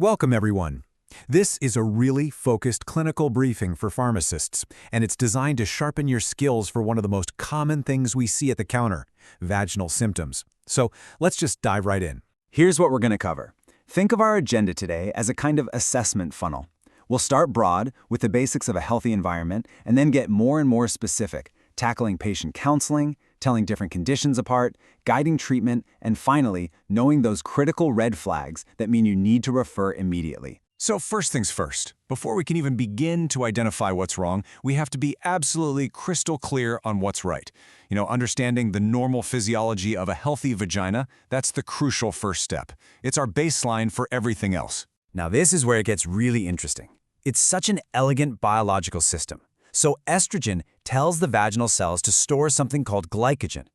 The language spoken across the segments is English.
Welcome, everyone. This is a really focused clinical briefing for pharmacists, and it's designed to sharpen your skills for one of the most common things we see at the counter, vaginal symptoms. So let's just dive right in. Here's what we're going to cover. Think of our agenda today as a kind of assessment funnel. We'll start broad with the basics of a healthy environment and then get more and more specific, tackling patient counseling, telling different conditions apart, guiding treatment, and finally, knowing those critical red flags that mean you need to refer immediately. So first things first, before we can even begin to identify what's wrong, we have to be absolutely crystal clear on what's right. Understanding the normal physiology of a healthy vagina, that's the crucial first step. It's our baseline for everything else. Now this is where it gets really interesting. It's such an elegant biological system. So estrogen tells the vaginal cells to store something called glycogen.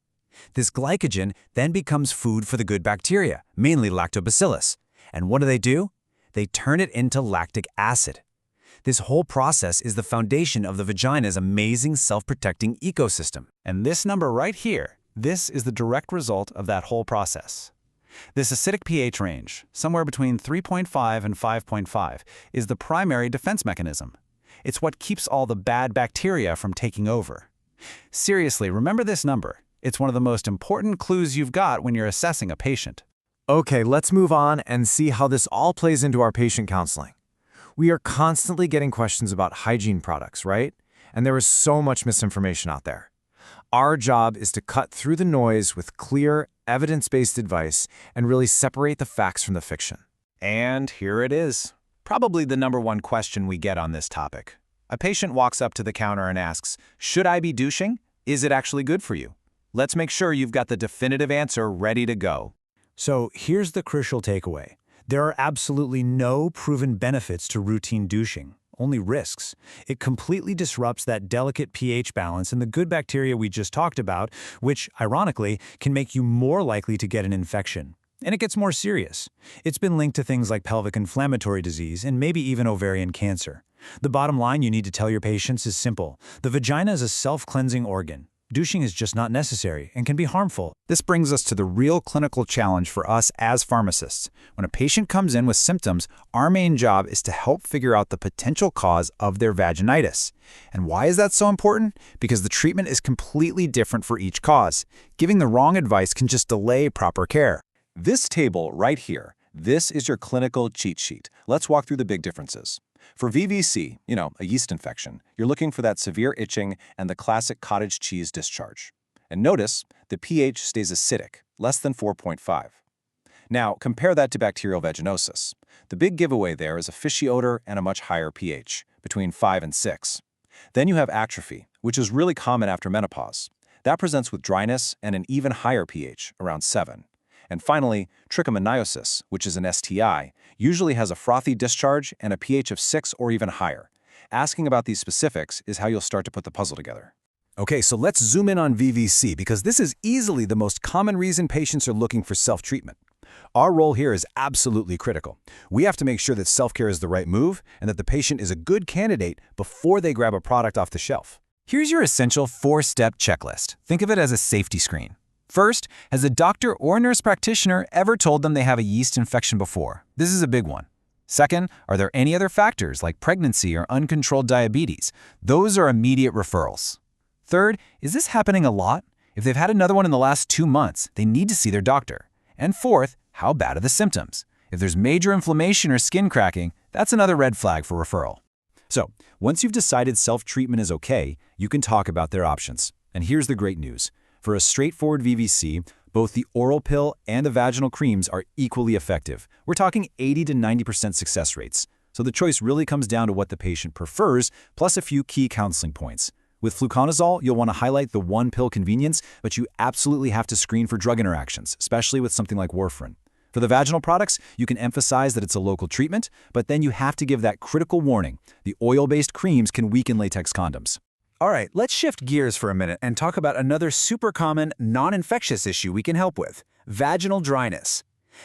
This glycogen then becomes food for the good bacteria, mainly lactobacillus. And what do? They turn it into lactic acid. This whole process is the foundation of the vagina's amazing self-protecting ecosystem. And this number right here, this is the direct result of that whole process. This acidic pH range, somewhere between 3.5 and 5.5, is the primary defense mechanism. It's what keeps all the bad bacteria from taking over. Seriously, remember this number. It's one of the most important clues you've got when you're assessing a patient. Okay, let's move on and see how this all plays into our patient counseling. We are constantly getting questions about hygiene products, right? And there is so much misinformation out there. Our job is to cut through the noise with clear, evidence-based advice and really separate the facts from the fiction. And here it is. Probably the number one question we get on this topic. A patient walks up to the counter and asks, "Should I be douching? Is it actually good for you?" Let's make sure you've got the definitive answer ready to go. So here's the crucial takeaway. There are absolutely no proven benefits to routine douching, only risks. It completely disrupts that delicate pH balance and the good bacteria we just talked about, which, ironically, can make you more likely to get an infection. And it gets more serious. It's been linked to things like pelvic inflammatory disease and maybe even ovarian cancer. The bottom line you need to tell your patients is simple. The vagina is a self-cleansing organ. Douching is just not necessary and can be harmful. This brings us to the real clinical challenge for us as pharmacists. When a patient comes in with symptoms, our main job is to help figure out the potential cause of their vaginitis. And why is that so important? Because the treatment is completely different for each cause. Giving the wrong advice can just delay proper care. This table right here, this is your clinical cheat sheet. Let's walk through the big differences. For VVC, a yeast infection, you're looking for that severe itching and the classic cottage cheese discharge. And notice, the pH stays acidic, less than 4.5. Now, compare that to bacterial vaginosis. The big giveaway there is a fishy odor and a much higher pH, between 5 and 6. Then you have atrophy, which is really common after menopause. That presents with dryness and an even higher pH, around 7. And finally, trichomoniasis, which is an STI, usually has a frothy discharge and a pH of 6 or even higher. Asking about these specifics is how you'll start to put the puzzle together. Okay, so let's zoom in on VVC because this is easily the most common reason patients are looking for self-treatment. Our role here is absolutely critical. We have to make sure that self-care is the right move and that the patient is a good candidate before they grab a product off the shelf. Here's your essential 4-step checklist. Think of it as a safety screen. First, has a doctor or nurse practitioner ever told them they have a yeast infection before? This is a big one. Second, are there any other factors like pregnancy or uncontrolled diabetes? Those are immediate referrals. Third, is this happening a lot? If they've had another one in the last 2 months, they need to see their doctor. And fourth, how bad are the symptoms? If there's major inflammation or skin cracking, that's another red flag for referral. So, once you've decided self-treatment is okay, you can talk about their options. And here's the great news. For a straightforward VVC, both the oral pill and the vaginal creams are equally effective. We're talking 80 to 90% success rates. So the choice really comes down to what the patient prefers, plus a few key counseling points. With fluconazole, you'll want to highlight the one-pill convenience, but you absolutely have to screen for drug interactions, especially with something like warfarin. For the vaginal products, you can emphasize that it's a local treatment, but then you have to give that critical warning. The oil-based creams can weaken latex condoms. All right, let's shift gears for a minute and talk about another super common, non-infectious issue we can help with: vaginal dryness.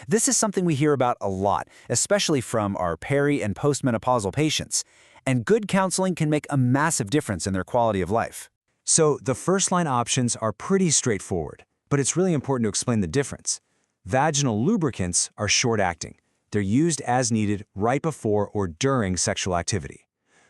This is something we hear about a lot, especially from our peri- and postmenopausal patients. And good counseling can make a massive difference in their quality of life. So the first-line options are pretty straightforward, but it's really important to explain the difference. Vaginal lubricants are short-acting. They're used as needed right before or during sexual activity.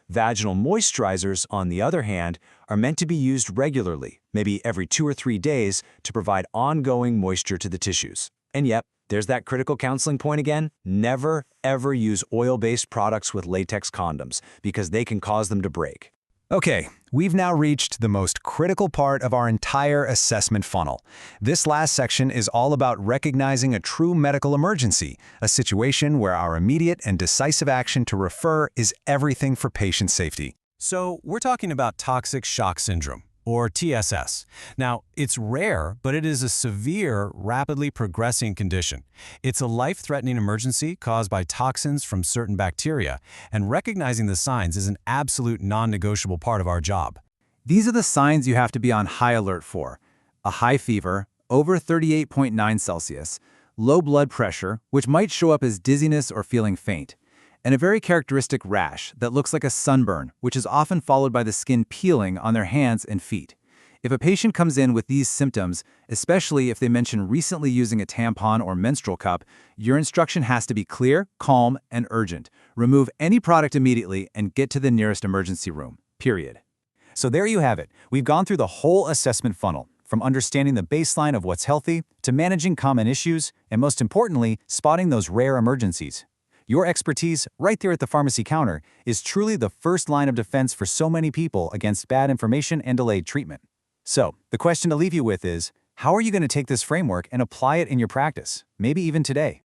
Vaginal moisturizers, on the other hand, are meant to be used regularly, maybe every 2 or 3 days, to provide ongoing moisture to the tissues. And yep, there's that critical counseling point again. Never, ever use oil-based products with latex condoms, because they can cause them to break. Okay, we've now reached the most critical part of our entire assessment funnel. This last section is all about recognizing a true medical emergency, a situation where our immediate and decisive action to refer is everything for patient safety. So we're talking about toxic shock syndrome, or TSS. Now, it's rare, but it is a severe, rapidly progressing condition. It's a life-threatening emergency caused by toxins from certain bacteria, and recognizing the signs is an absolute non-negotiable part of our job. These are the signs you have to be on high alert for: a high fever, over 38.9 Celsius, low blood pressure, which might show up as dizziness or feeling faint, and a very characteristic rash that looks like a sunburn, which is often followed by the skin peeling on their hands and feet. If a patient comes in with these symptoms, especially if they mention recently using a tampon or menstrual cup, your instruction has to be clear, calm, and urgent. Remove any product immediately and get to the nearest emergency room, period. So there you have it. We've gone through the whole assessment funnel, from understanding the baseline of what's healthy to managing common issues, and most importantly, spotting those rare emergencies. Your expertise, right there at the pharmacy counter, is truly the first line of defense for so many people against bad information and delayed treatment. So, the question to leave you with is, how are you going to take this framework and apply it in your practice, maybe even today?